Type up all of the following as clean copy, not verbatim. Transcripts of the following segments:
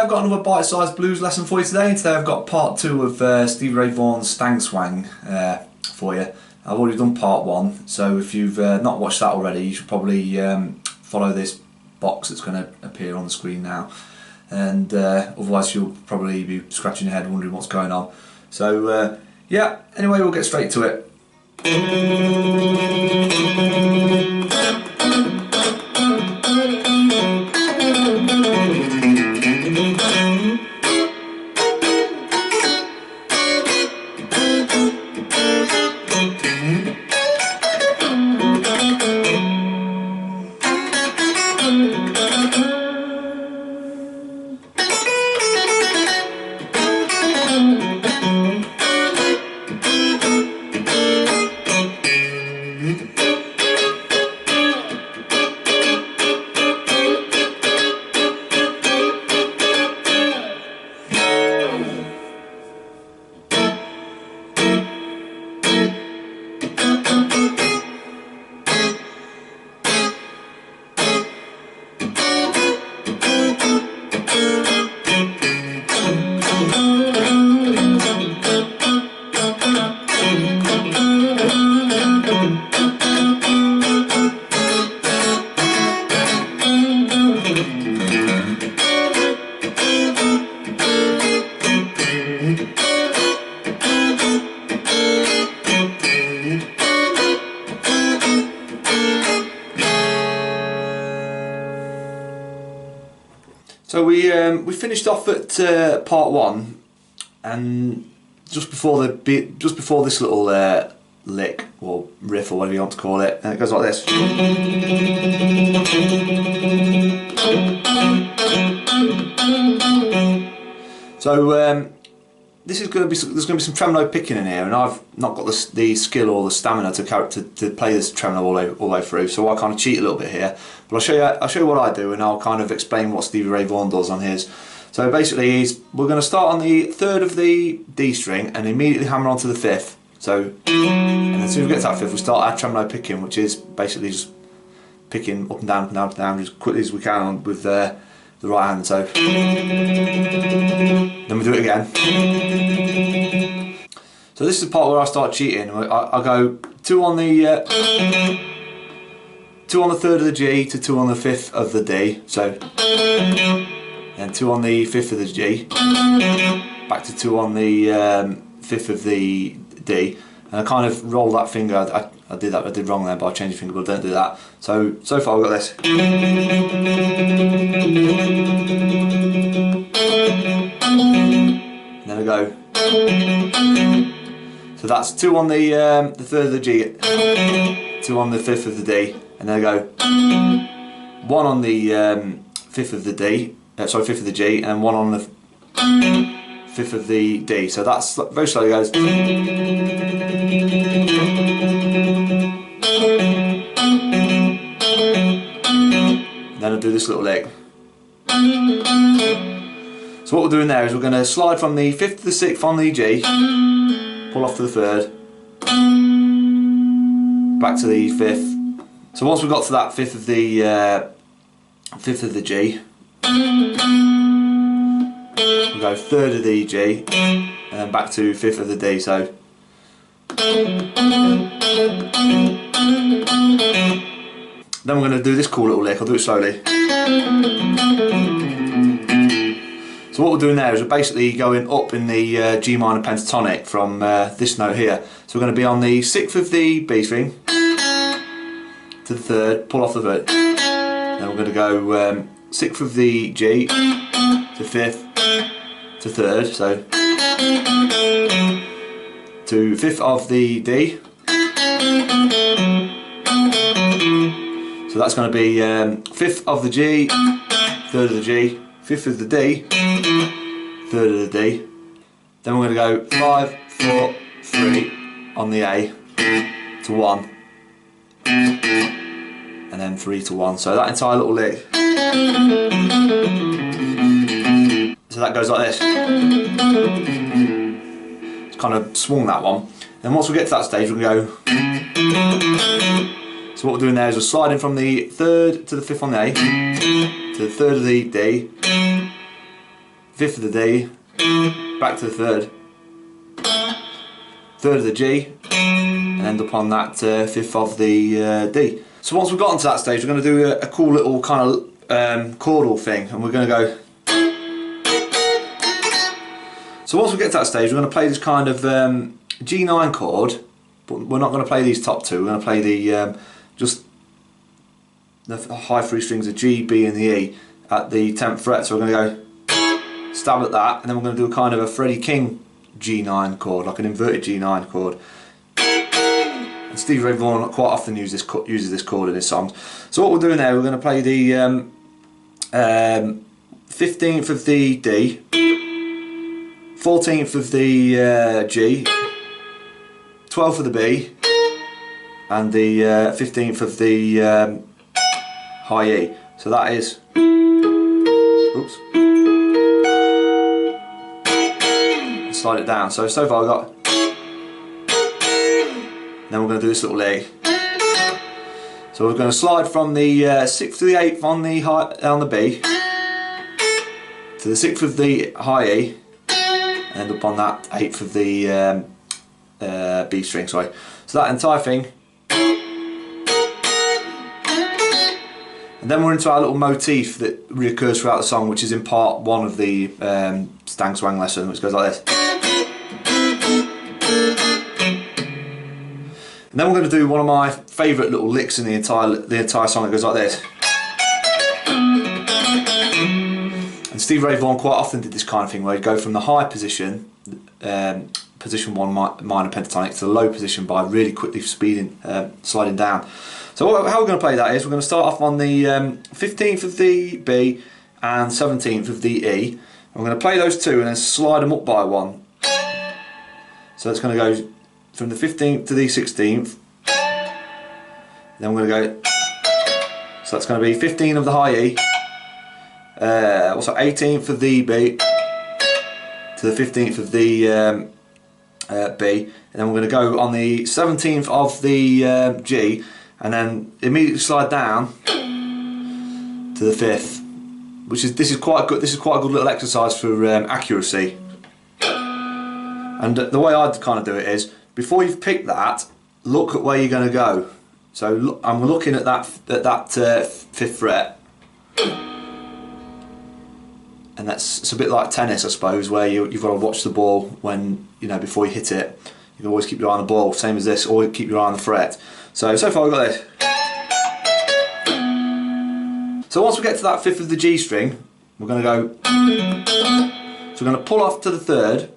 I've got another bite-sized blues lesson for you today. And today I've got part 2 of Stevie Ray Vaughan's Stang Swang for you. I've already done part 1, so if you've not watched that already, you should probably follow this box that's going to appear on the screen now. And otherwise you'll probably be scratching your head wondering what's going on. So yeah, anyway, we'll get straight to it. So we finished off at part 1, and just before this little lick or riff or whatever you want to call it, and it goes like this. So this is going to be there's going to be some tremolo picking in here, and I've not got the skill or the stamina to play this tremolo all the way through, so I kind of cheat a little bit here. But I'll show you what I do, and I'll kind of explain what Stevie Ray Vaughan does on his. So basically, we're going to start on the 3rd of the D string and immediately hammer onto the 5th. So, and as soon as we get to that 5th, we start our tremolo picking, which is basically just picking up and down, up and down, up and down, as quickly as we can with the right hand. So then we do it again. So this is the part where I start cheating. I go 2 on the 2 on the 3rd of the G to 2 on the 5th of the D. So and 2 on the 5th of the G, back to 2 on the 5th of the D, and I kind of roll that finger. I did wrong there, but I changed the finger, but don't do that. So far I've got this. And then I go. So that's 2 on the 3rd of the G, 2 on the 5th of the D, and then I go 1 on the 5th of the D, sorry, 5th of the G, and 1 on the 5th of the D. So that's very slowly goes. Then I do this little lick. So what we're doing there is we're going to slide from the 5th to the 6th on the G, pull off to the 3rd, back to the 5th. So once we've got to that 5th of the G, we'll go 3rd of the G, and then back to 5th of the D. So then we're going to do this cool little lick. I'll do it slowly. So what we're doing there is we're basically going up in the G minor pentatonic from this note here. So we're going to be on the 6th of the B string to the 3rd, pull off the 3rd. Then we're going to go 6th of the G to 5th to 3rd, so to 5th of the D. So that's going to be 5th of the G, 3rd of the G, 5th of the D, 3rd of the D. Then we're going to go 5, 4, 3 on the A to 1, and then 3 to 1. So that entire little lick. So that goes like this. It's kind of swung, that one. Then once we get to that stage, we can go. So what we're doing there is we're sliding from the 3rd to the 5th on the A, to the 3rd of the D, 5th of the D, back to the 3rd, 3rd of the G, and end up on that 5th of the D. So once we've gotten to that stage, we're going to do a cool little kind of chordal thing, and we're going to go. So once we get to that stage, we're going to play this kind of G9 chord, but we're not going to play these top two. We're going to play the just the high 3 strings of G, B, and the E at the 10th fret. So we're going to go stab at that, and then we're going to do a kind of a Freddie King G9 chord, like an inverted G9 chord. And Stevie Vaughan quite often uses this chord in his songs. So what we're doing there, we're going to play the 15th of the D, 14th of the G, 12th of the B, and the 15th of the high E. So that is, oops, slide it down. So far I've got, then we're going to do this little leg. So we're going to slide from the 6th to the 8th on the B, to the 6th of the high E, and end up on that 8th of the B string, sorry. So that entire thing, and then we're into our little motif that reoccurs throughout the song, which is in part 1 of the Stang Swang lesson, which goes like this. And then we're going to do one of my favourite little licks in the entire song. It goes like this. And Stevie Vaughan quite often did this kind of thing, where he'd go from the high position, position 1 minor pentatonic, to the low position by really quickly sliding down. So how we're going to play that is, we're going to start off on the 15th of the B and 17th of the E. And we're going to play those two and then slide them up by 1. So it's going to go from the 15th to the 16th. Then we're going to go, so that's going to be 15 of the high E, also 18th of the B to the 15th of the B, and then we're going to go on the 17th of the G, and then immediately slide down to the 5th, which is, this is quite a good little exercise for accuracy. And the way I'd kind of do it is, before you've picked that, look at where you're going to go. So I'm looking at that 5th fret, and it's a bit like tennis, I suppose, where you've got to watch the ball when, you know, before you hit it. You can always keep your eye on the ball. Same as this, always keep your eye on the fret. So far we've got this. So once we get to that 5th of the G string, we're going to go. So we're going to pull off to the 3rd,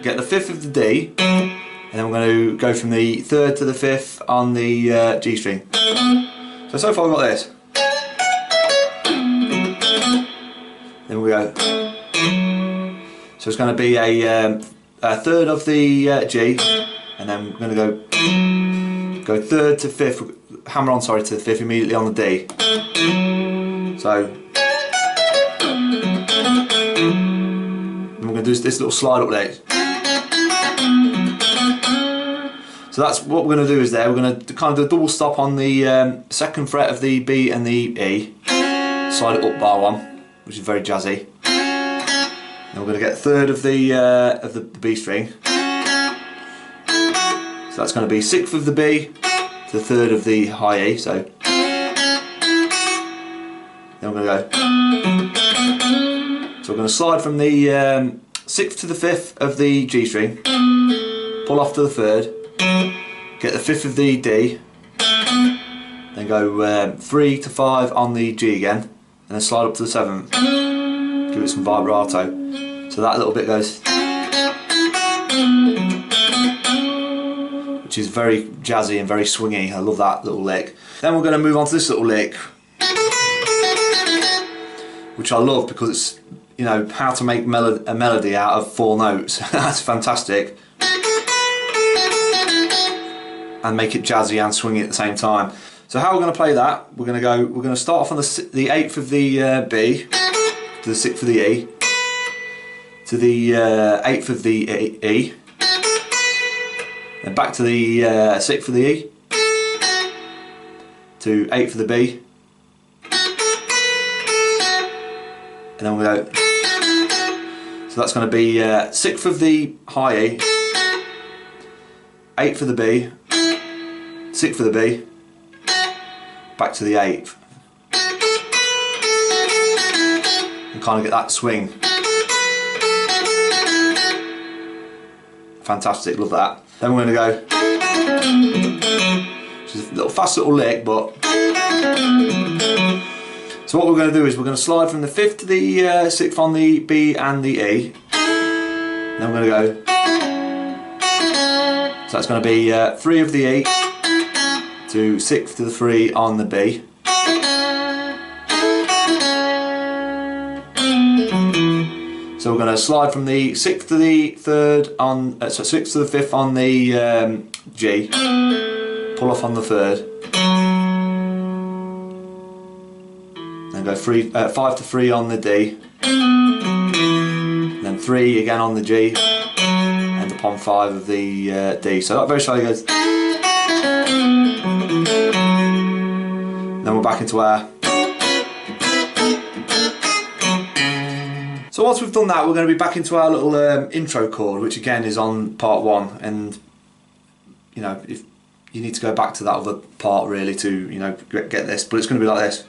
get the 5th of the D, and then we're going to go from the 3rd to the 5th on the G string. So far we've got this. Then we go. So it's going to be a 3rd of the G, and then we're going to go 3rd to 5th, hammer-on, sorry, to the 5th immediately on the D. So we're going to do this little slide up there. So that's what we're going to do is there. We're going to kind of do a double stop on the 2nd fret of the B and the E, slide it up bar 1, which is very jazzy. Then we're going to get 3rd of the B string. So that's going to be 6th of the B to the 3rd of the high E. So then we're going to go. So we're going to slide from the 6th to the 5th of the G string, pull off to the 3rd, get the 5th of the D, then go 3 to 5 on the G again, and then slide up to the 7th. Give it some vibrato. So that little bit goes, which is very jazzy and very swingy. I love that little lick. Then we're going to move on to this little lick, which I love because it's, you know, how to make a melody out of 4 notes. That's fantastic. And make it jazzy and swingy at the same time. So how we're going to play that? We're going to start off on the 8th of the B to the 6th of the E to the 8th of the E, then back to the 6th of the E to 8th of the B, and then we go. So that's going to be 6th of the high E, 8th of the B, 6th of the B, back to the 8th. And kind of get that swing. Fantastic, love that. Then we're going to go, which is a little fast little lick, but. So what we're going to do is we're going to slide from the 5th to the 6th on the B and the E. Then we're going to go. So that's going to be 3 of the E to 6th to the 3 on the B. So we're going to slide from the 6th to the 3rd on, so 6th to the 5th on the G, pull off on the 3rd, then go 5 to 3 on the D, then 3 again on the G, end upon 5 of the D. So that very slowly goes. Then we're back into our. So once we've done that, we're going to be back into our little intro chord, which again is on part 1, and you know, if you need to go back to that other part really to, you know, get this, but it's going to be like this.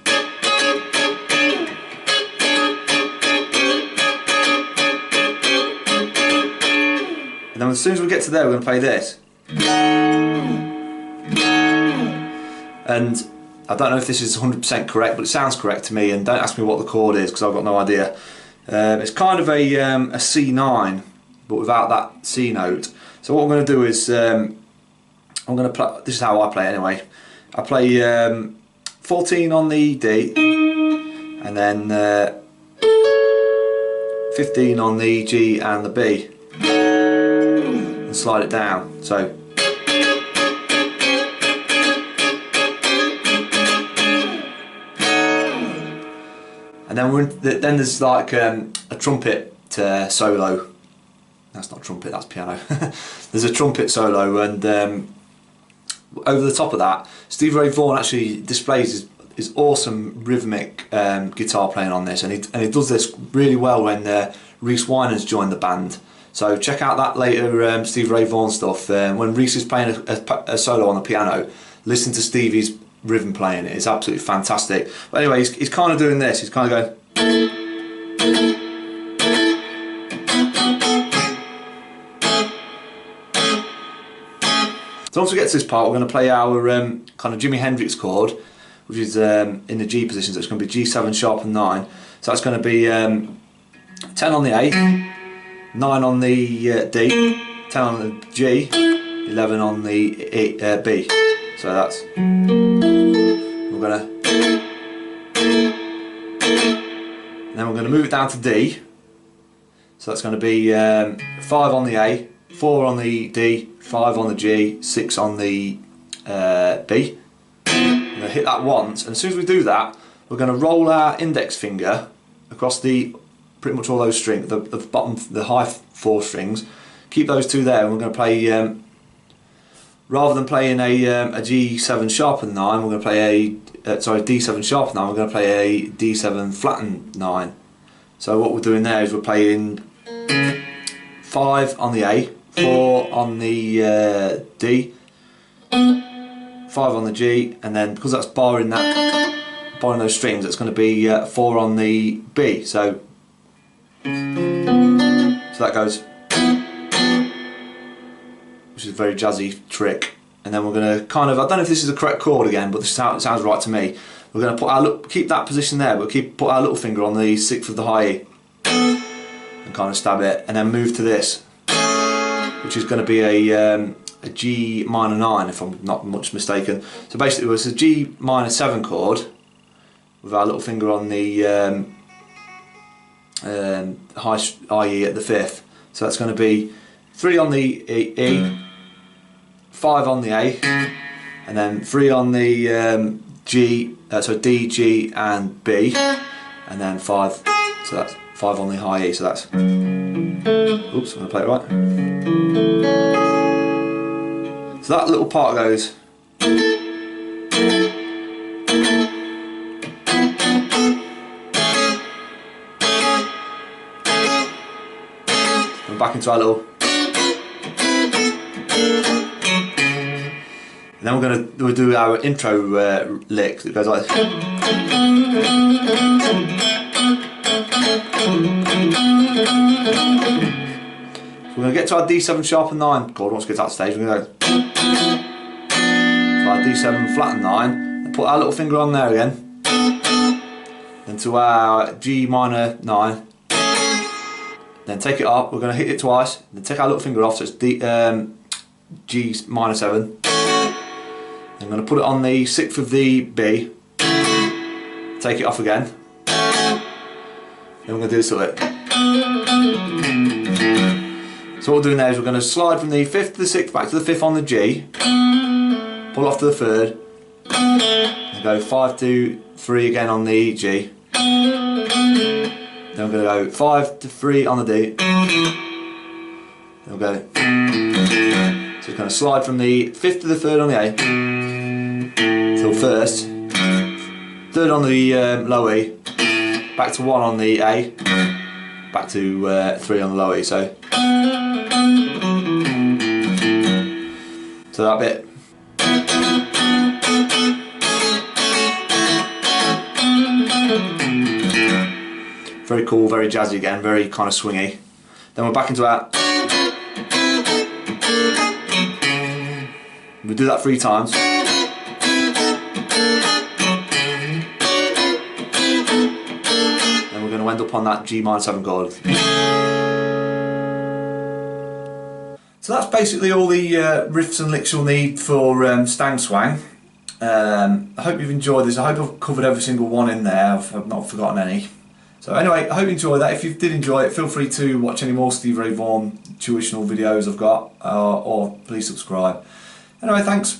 And then as soon as we get to there, we're going to play this. And I don't know if this is 100% correct, but it sounds correct to me, and don't ask me what the chord is because I've got no idea. It's kind of a C9, but without that C note. So what I'm going to do is I'm going to play. This is how I play anyway. I play 14 on the D, and then 15 on the G and the B, and slide it down. So. And then then there's like a trumpet solo. That's not trumpet, that's piano. There's a trumpet solo, and over the top of that, Stevie Vaughan actually displays his awesome rhythmic guitar playing on this, and he does this really well when Riff has joined the band. So check out that later Stevie Vaughan stuff. When Riff is playing a solo on the piano, listen to Stevie's rhythm playing. It's absolutely fantastic. But anyway, he's kind of doing this. He's kind of going. So once we get to this part, we're going to play our kind of Jimi Hendrix chord, which is in the G position. So it's going to be G7 sharp and 9. So that's going to be 10 on the A, 9 on the D, 10 on the G, 11 on the B. So that's. We're gonna, and then we're going to move it down to D. So that's going to be 5 on the A, 4 on the D, 5 on the G, 6 on the B. We're going to hit that once, and as soon as we do that, we're going to roll our index finger across pretty much all those strings, the bottom, the high 4 strings. Keep those 2 there, and we're going to play. Rather than playing a G7 sharpened 9, we're going to play D7 sharpened 9. We're going to play a D7 flattened 9. So what we're doing there is we're playing 5 on the A, 4 on the D, 5 on the G, and then because that's barring those strings, it's going to be 4 on the B. So that goes. Which is a very jazzy trick, and then we're going to kind of, I don't know if this is the correct chord again, but this is how it sounds right to me. We're going to put keep that position there, but put our little finger on the 6th of the high E, and kind of stab it, and then move to this, which is going to be a G minor 9, if I'm not much mistaken. So basically, it's a G minor 7 chord with our little finger on the high E at the 5th. So that's going to be 3 on the E, 5 on the A, and then 3 on the G, so D, G and B, and then 5, so that's 5 on the high E, so that's, oops, I'm going to play it right. So that little part goes. We're back into our little. And then we'll do our intro lick that goes like this. So we're going to get to our D7 sharp and 9 chord. Once we get to that stage, we're going to go to our D7 flat and 9, and put our little finger on there again. Then to our G minor 9. Then take it up. We're going to hit it twice. Then take our little finger off, so it's G minor 7. I'm going to put it on the 6th of the B. Take it off again. Then we're going to do this little bit. So what we're doing there is we're going to slide from the 5th to the 6th back to the 5th on the G. Pull off to the 3rd. And go 5 to 3 again on the G. Then we're going to go 5 to 3 on the D. Then we'll go. So it's going to slide from the 5th to the 3rd on the A. Till 1st. 3rd on the low E. Back to 1 on the A. Back to 3 on the low E. So that bit. Very cool, very jazzy again, very kind of swingy. Then we're back into our. We'll do that 3 times. Then we're going to end up on that G minor 7 chord. So that's basically all the riffs and licks you'll need for Stang Swang. I hope you've enjoyed this. I hope I've covered every single one in there. I've not forgotten any. So anyway, I hope you enjoyed that. If you did enjoy it, feel free to watch any more Stevie Vaughan tuitional videos I've got, or please subscribe. Anyway, thanks.